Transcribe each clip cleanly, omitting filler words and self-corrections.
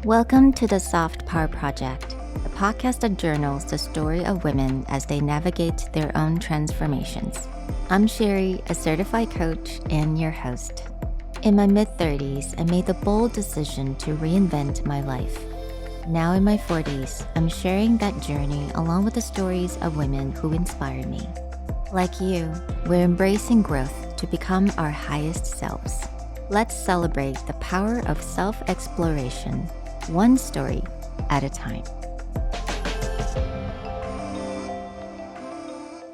Welcome to the Soft Power Project, a podcast that journals the story of women as they navigate their own transformations. I'm Sherry, a certified coach and your host. In my mid-30s, I made the bold decision to reinvent my life. Now in my 40s, I'm sharing that journey along with the stories of women who inspire me. Like you, we're embracing growth to become our highest selves. Let's celebrate the power of self-exploration, one story at a time.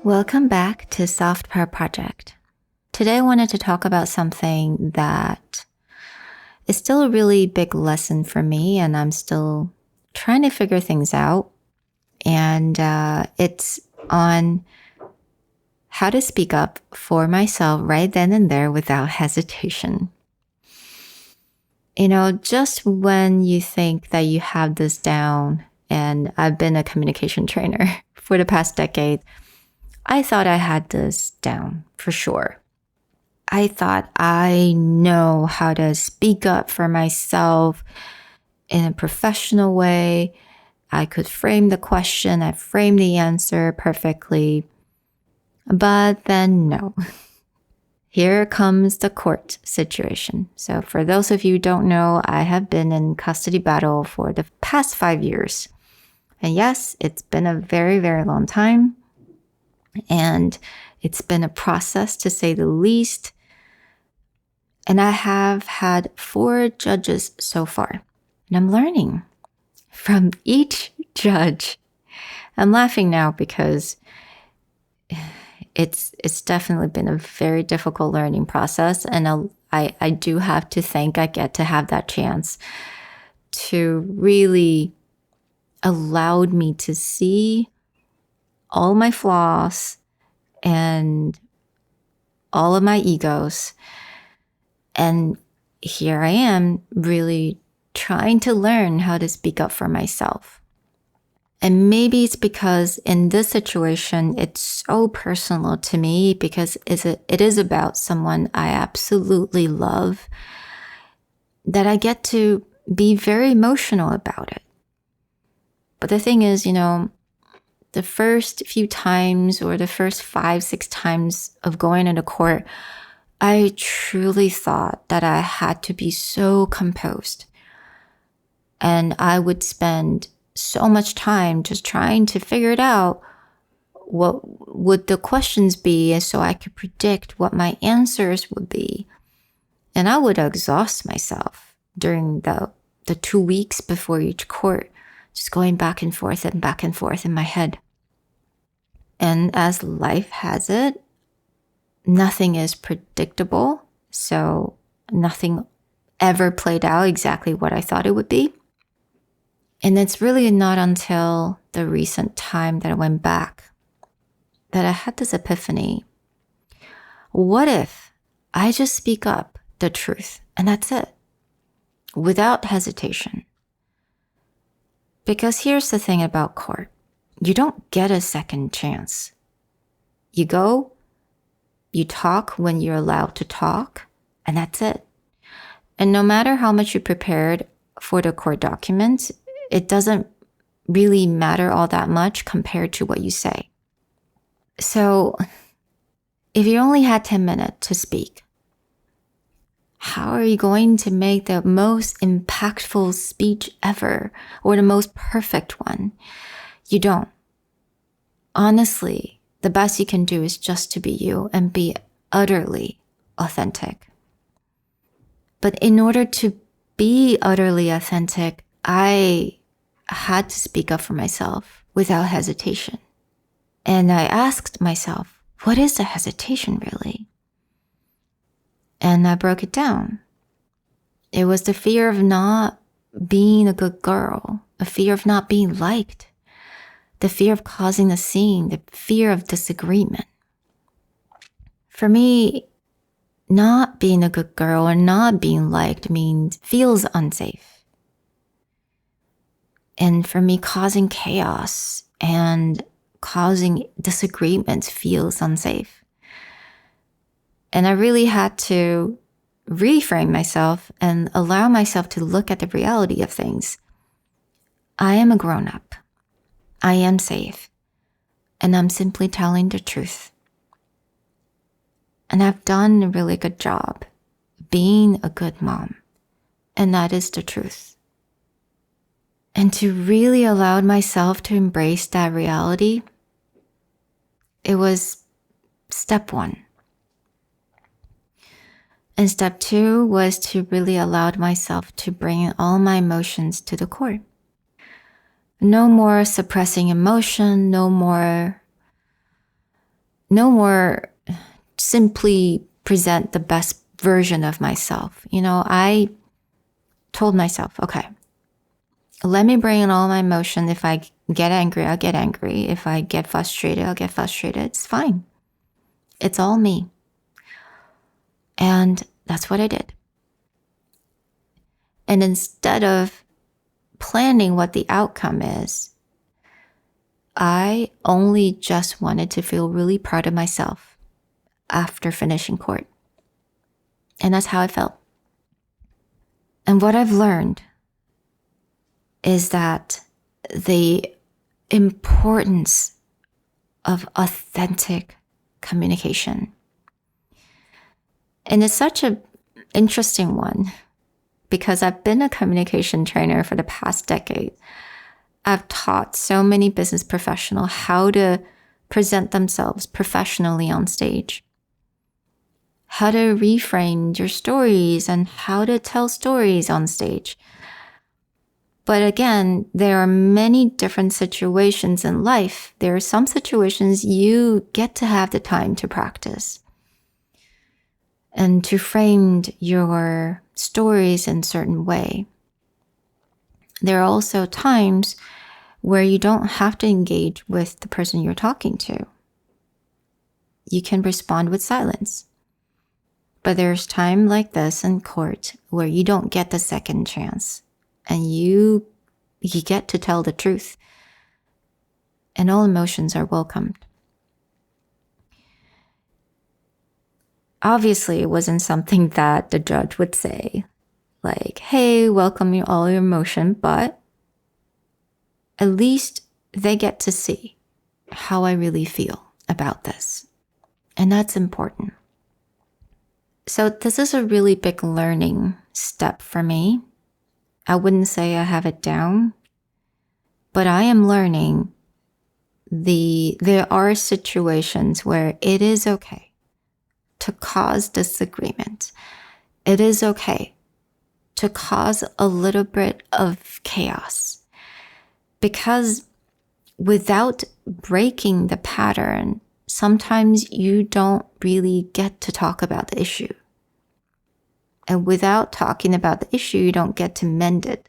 Welcome back to Soft Power Project. Today I wanted to talk about something that is still a really big lesson for me, and I'm still trying to figure things out. And it's on how to speak up for myself right then and there without hesitation. You know, just when you think that you have this down, and I've been a communication trainer for the past decade, I thought I had this down for sure. I thought I know how to speak up for myself in a professional way. I could frame the question, I framed the answer perfectly. But then no. Here comes the court situation. So for those of you who don't know, I have been in custody battle for the past 5 years. And yes, it's been a very, very long time. And it's been a process to say the least. And I have had 4 judges so far. And I'm learning from each judge. I'm laughing now because it's definitely been a very difficult learning process. And I do have to think I get to have that chance to really allowed me to see all my flaws and all of my egos. And here I am really trying to learn how to speak up for myself. And maybe it's because in this situation, it's so personal to me because it is about someone I absolutely love that I get to be very emotional about it. But the thing is, you know, the first few times or the first 5-6 times of going into court, I truly thought that I had to be so composed. And I would spend so much time just trying to figure it out. What would the questions be so I could predict what my answers would be. And I would exhaust myself during the 2 weeks before each court, just going back and forth in my head. And as life has it, nothing is predictable. So nothing ever played out exactly what I thought it would be. And it's really not until the recent time that I went back that I had this epiphany. What if I just speak up the truth and that's it, without hesitation? Because here's the thing about court. You don't get a second chance. You go, you talk when you're allowed to talk, and that's it. And no matter how much you prepared for the court documents, it doesn't really matter all that much compared to what you say. So if you only had 10 minutes to speak, how are you going to make the most impactful speech ever or the most perfect one? You don't. Honestly, the best you can do is just to be you and be utterly authentic. But in order to be utterly authentic, I had to speak up for myself without hesitation. And I asked myself, what is the hesitation really? And I broke it down. It was the fear of not being a good girl, a fear of not being liked, the fear of causing a scene, the fear of disagreement. For me, not being a good girl or not being liked feels unsafe. And for me, causing chaos and causing disagreements feels unsafe. And I really had to reframe myself and allow myself to look at the reality of things. I am a grown-up. I am safe. And I'm simply telling the truth. And I've done a really good job being a good mom. And that is the truth. And to really allow myself to embrace that reality, it was step 1. And step 2 was to really allow myself to bring all my emotions to the core. No more suppressing emotion, no more simply present the best version of myself. I told myself, okay, let me bring in all my emotion. If I get angry, I'll get angry. If I get frustrated, I'll get frustrated. It's fine. It's all me. And that's what I did. And instead of planning what the outcome is, I only just wanted to feel really proud of myself after finishing court. And that's how I felt. And what I've learned is that the importance of authentic communication. And it's such an interesting one because I've been a communication trainer for the past decade. I've taught so many business professionals how to present themselves professionally on stage, how to reframe your stories and how to tell stories on stage. But again, there are many different situations in life. There are some situations you get to have the time to practice and to frame your stories in a certain way. There are also times where you don't have to engage with the person you're talking to. You can respond with silence. But there's time like this in court where you don't get the second chance and you get to tell the truth. And all emotions are welcomed. Obviously, it wasn't something that the judge would say, like, hey, welcome all your emotion, but at least they get to see how I really feel about this. And that's important. So this is a really big learning step for me. I wouldn't say I have it down, but I am learning there are situations where it is okay to cause disagreement. It is okay to cause a little bit of chaos, because without breaking the pattern, sometimes you don't really get to talk about the issue. And without talking about the issue, you don't get to mend it.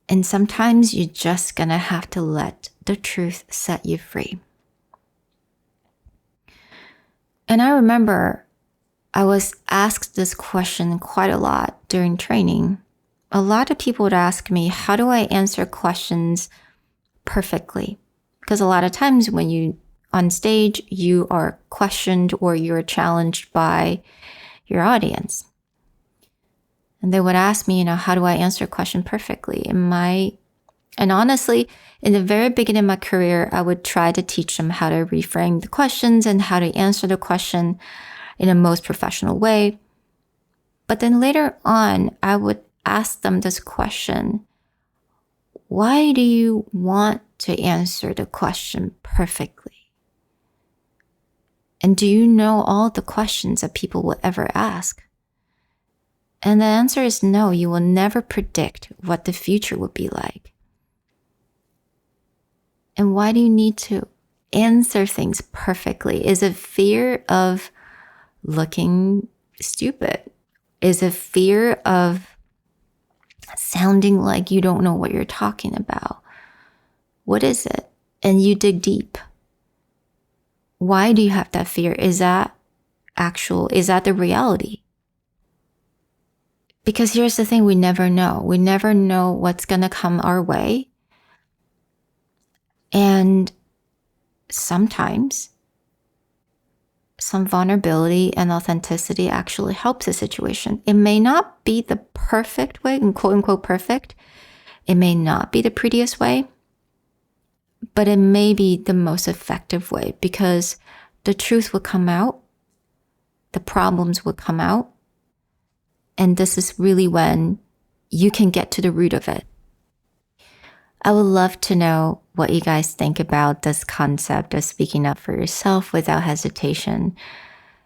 And sometimes you're just gonna have to let the truth set you free. And I remember I was asked this question quite a lot during training. A lot of people would ask me, how do I answer questions perfectly? Because a lot of times when you on stage, you are questioned or you're challenged by your audience. And they would ask me, how do I answer a question perfectly? And honestly, in the very beginning of my career, I would try to teach them how to reframe the questions and how to answer the question in a most professional way. But then later on, I would ask them this question: why do you want to answer the question perfectly? And do you know all the questions that people will ever ask? And the answer is no, you will never predict what the future will be like. And why do you need to answer things perfectly? Is it fear of looking stupid? Is it fear of sounding like you don't know what you're talking about? What is it? And you dig deep. Why do you have that fear? Is that the reality? Because here's the thing, we never know. We never know what's going to come our way. And sometimes some vulnerability and authenticity actually helps the situation. It may not be the perfect way, and quote unquote perfect. It may not be the prettiest way, but it may be the most effective way because the truth will come out, the problems will come out, and this is really when you can get to the root of it. I would love to know what you guys think about this concept of speaking up for yourself without hesitation.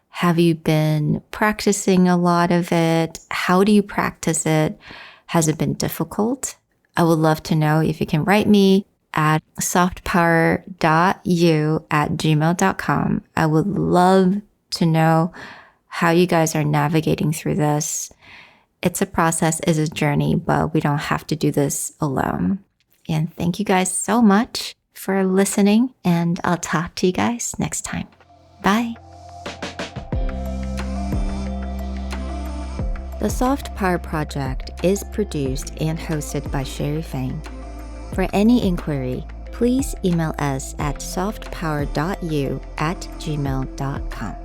Have you been practicing a lot of it? How do you practice it? Has it been difficult? I would love to know. If you can write me at softpower.you@gmail.com. I would love to know how you guys are navigating through this. It's a process, it's a journey, but we don't have to do this alone. And thank you guys so much for listening, and I'll talk to you guys next time. Bye. The Soft Power Project is produced and hosted by Sherry Fang. For any inquiry, please email us at softpower.you@gmail.com.